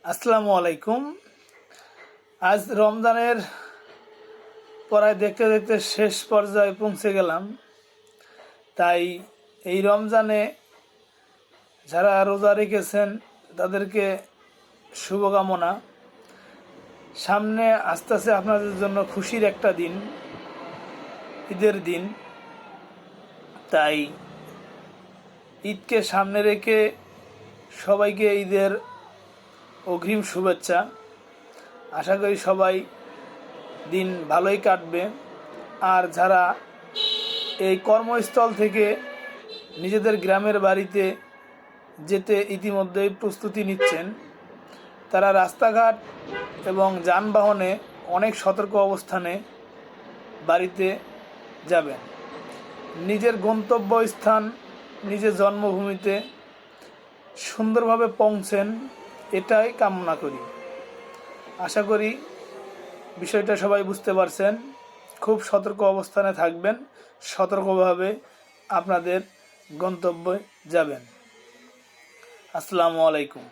আসসালামু আলাইকুম। আজ রমজানের পড়ায় দেখতে দেখতে শেষ পর্যায়ে পৌঁছে গেলাম। তাই এই রমজানে যারা রোজা রেখেছেন তাদেরকে শুভকামনা। সামনে আসতেছে আপনাদের জন্য খুশির একটা দিন, ঈদের দিন। তাই ঈদকে সামনে রেখে সবাইকে ঈদের অগ্রিম শুভেচ্ছা। আশা করি সবাই দিন ভালোই কাটবে। আর যারা এই কর্মস্থল থেকে নিজেদের গ্রামের বাড়িতে যেতে ইতিমধ্যেই প্রস্তুতি নিচ্ছেন, তারা রাস্তাঘাট এবং যানবাহনে অনেক সতর্ক অবস্থানে বাড়িতে যাবেন। নিজের গন্তব্যস্থান, নিজের জন্মভূমিতে সুন্দরভাবে পৌঁছেন, এটাই কামনা করি। আশা করি বিষয়টা সবাই বুঝতে পারছেন। খুব সতর্ক অবস্থানে থাকবেন, সতর্কভাবে আপনাদের গন্তব্যে যাবেন। আসসালামু আলাইকুম।